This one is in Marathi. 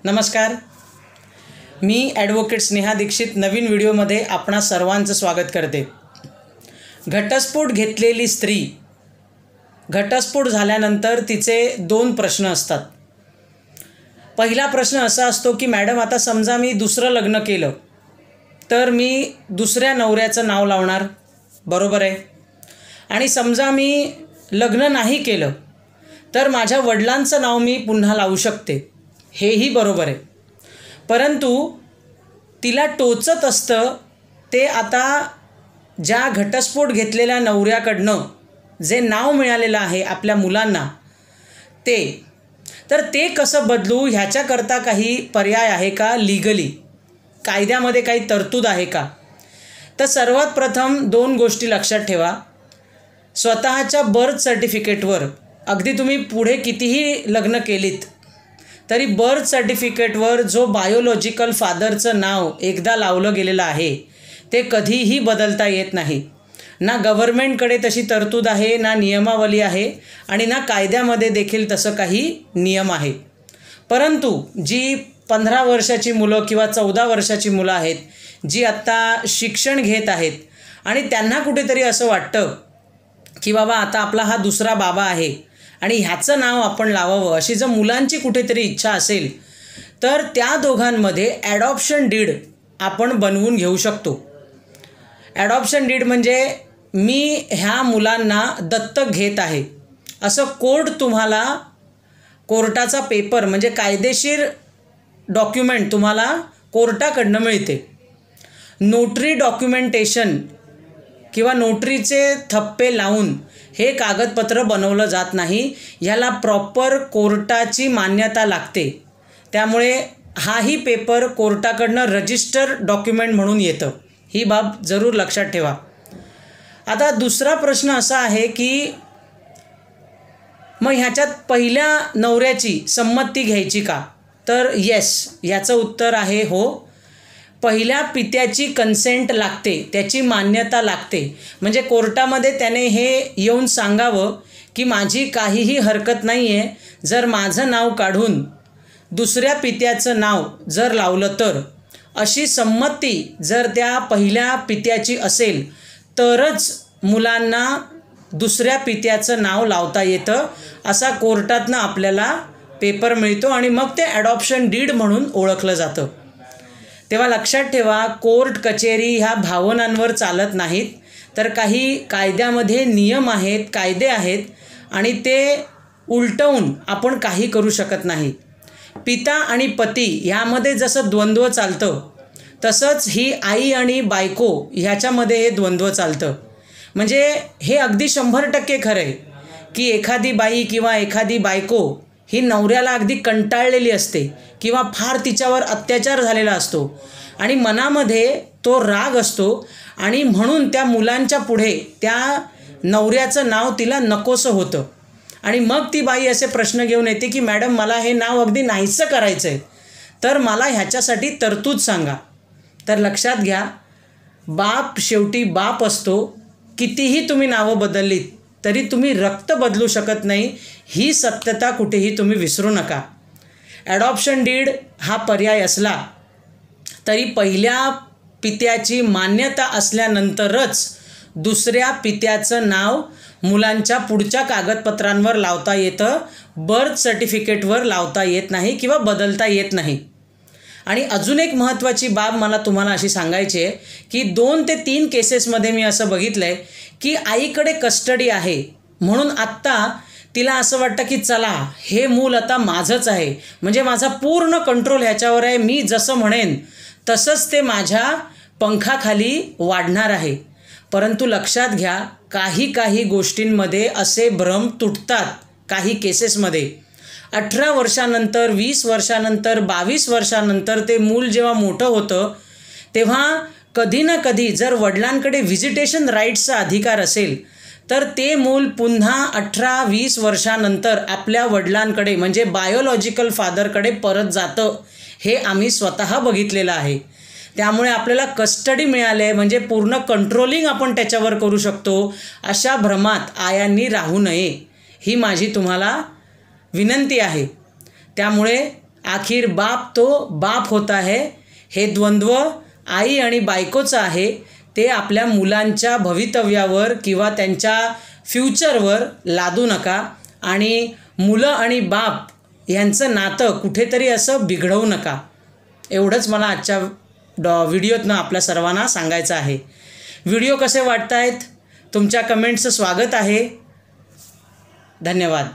नमस्कार, मी ॲडव्होकेट स्नेहा दीक्षित नवीन व्हिडिओमध्ये आपणा सर्वांचं स्वागत करते. घटस्फोट घेतलेली स्त्री, घटस्फोट झाल्यानंतर तिचे 2 प्रश्न असतात. पहिला प्रश्न असा असतो की मॅडम, आता समजा मी दुसरं लग्न केलं तर मी दुसऱ्या नवऱ्याचं नाव लावणार, बरोबर आहे. आणि समजा मी लग्न नाही केलं तर माझ्या वडिलांचं नाव मी पुन्हा लावू शकते, हेही बरोबर आहे. परंतु तिला टोचत असतं ते आता ज्या घटस्फोट घेतलेल्या नवऱ्याकडनं जे नाव मिळालेलं आहे आपल्या मुलांना, तर ते कसं बदलू, ह्याच्याकरता काही पर्याय आहे का, लीगली कायद्यामध्ये काही तरतूद आहे का. तर सर्वात प्रथम 2 गोष्टी लक्षात ठेवा. स्वतःच्या बर्थ सर्टिफिकेटवर, अगदी तुम्ही पुढे कितीही लग्न केलीत तरी बर्थ सर्टिफिकेटवर जो बायोलॉजिकल फादरचं नाव एकदा लावलं गेलेलं आहे ते कधीही बदलता येत नाही. ना गव्हर्मेंटकडे तशी तरतूद आहे, ना नियमावली आहे आणि ना कायद्यामध्ये देखील तसं काही नियम आहे. परंतु जी 15 वर्षाची मुलं किंवा 14 वर्षाची मुलं आहेत, जी आत्ता शिक्षण घेत आहेत आणि त्यांना कुठेतरी असं वाटतं की बाबा आता आपला हा दुसरा बाबा आहे आणि ह्याचं नाव आपण लावावं, अशी जर मुलांची कुठेतरी इच्छा असेल तर त्या दोघांमध्ये ॲडॉप्शन डीड आपण बनवून घेऊ शकतो. ॲडॉप्शन डीड म्हणजे मी ह्या मुलांना दत्तक घेत आहे असं तुम्हाला कोर्टाचा पेपर म्हणजे कायदेशीर डॉक्युमेंट तुम्हाला कोर्टाकडनं मिळते. नोटरी डॉक्युमेंटेशन किंवा नोटरीचे थप्पे लावून हे कागदपत्र बनवलं जात नाही, ह्याला प्रॉपर कोर्टाची मान्यता लागते. त्यामुळे हाही पेपर कोर्टाकडनं रजिस्टर डॉक्युमेंट म्हणून येतं, ही बाब जरूर लक्षात ठेवा. आता दुसरा प्रश्न असा आहे की मग ह्याच्यात पहिल्या नवऱ्याची संमती घ्यायची का, तर येस, याचं उत्तर आहे हो. पहिल्या पित्याची कन्सेंट लागते, त्याची मान्यता लागते. म्हणजे कोर्टामध्ये त्याने हे येऊन सांगावं की माझी काहीही हरकत नाही आहे जर माझं नाव काढून दुसऱ्या पित्याचं नाव जर लावलं तर. अशी संमती जर त्या पहिल्या पित्याची असेल तरच मुलांना दुसऱ्या पित्याचं नाव लावता येतं, असा कोर्टातनं आपल्याला पेपर मिळतो आणि मग ते ॲडॉप्शन डीड म्हणून ओळखलं जातं. तेव्हा लक्षात ठेवा, कोर्ट कचेरी ह्या भावनांवर चालत नाहीत, तर काही कायद्यामध्ये नियम आहेत, कायदे आहेत आणि ते उलटवून आपण काही करू शकत नाही. पिता आणि पती ह्यामध्ये जसं द्वंद्व चालतं तसंच ही आई आणि बायको ह्याच्यामध्ये हे द्वंद्व चालतं. म्हणजे हे अगदी 100% खरं आहे की एखादी बाई किंवा एखादी बायको ही नवऱ्याला अगदी कंटाळलेली असते किंवा फार तिच्यावर अत्याचार झालेला असतो आणि मनामध्ये तो राग असतो आणि म्हणून त्या मुलांच्या पुढे त्या नवऱ्याचं नाव तिला नकोसं होतं आणि मग ती बाई असे प्रश्न घेऊन येते की मॅडम, मला हे नाव अगदी नाहीसं करायचं आहे, तर मला ह्याच्यासाठी तरतूद सांगा. तर लक्षात घ्या, बाप शेवटी बाप असतो. कितीही तुम्ही नावं बदललीत तरी तुम्ही रक्त बदलू शकत नाही, ही सत्यता कुठेही तुम्ही विसरू नका. ॲडॉप्शन डीड हा पर्याय असला तरी पहिल्या पित्याची मान्यता असल्यानंतरच दुसऱ्या पित्याचं नाव मुलांच्या पुढच्या कागदपत्रांवर लावता येतं, बर्थ सर्टिफिकेटवर लावता येत नाही किंवा बदलता येत नाही. आणि अजून एक महत्त्वाची बाब मला तुम्हाला अशी सांगायची आहे की 2 ते 3 केसेसमध्ये मी असं बघितलं आहे की आईकडे कस्टडी आहे म्हणून आत्ता तिला असं वाटतं की चला, हे मूल आता माझंच आहे, म्हणजे माझा पूर्ण कंट्रोल ह्याच्यावर आहे, मी जसं म्हणेन तसंच ते माझ्या पंखाखाली वाढणार आहे. परंतु लक्षात घ्या, काही गोष्टींमध्ये असे भ्रम तुटतात. काही केसेसमध्ये 18 वर्षानंतर, 20 वर्षानंतर, 22 वर्षानंतर ते मूल जेव्हा मोठं होतं तेव्हा कधी ना कधी जर वडिलांकडे व्हिजिटेशन राईट्सचा अधिकार असेल तर ते मूल पुन्हा 18-20 वर्षानंतर आपल्या वडिलांकडे म्हणजे बायोलॉजिकल फादरकडे परत जातं. हे आम्ही स्वतः बघितलेलं आहे. त्यामुळे आपल्याला कस्टडी मिळाले म्हणजे पूर्ण कंट्रोलिंग आपण त्याच्यावर करू शकतो, अशा भ्रमात आयांनी राहू नये, ही माझी तुम्हाला विनंती आहे. त्यामुळे आखिर बाप तो बाप होता है. हे द्वंद्व आई आणि बायकोचं आहे ते आपल्या मुलांच्या भवितव्यावर किंवा त्यांच्या फ्युचरवर लादू नका आणि मुलं आणि बाप ह्यांचं नातं कुठेतरी असं बिघडवू नका. एवढंच मला आजच्या व्हिडिओतनं आपल्या सर्वांना सांगायचं आहे. व्हिडिओ कसे वाटत आहेत? तुमच्या कमेंट्सचं स्वागत आहे. धन्यवाद.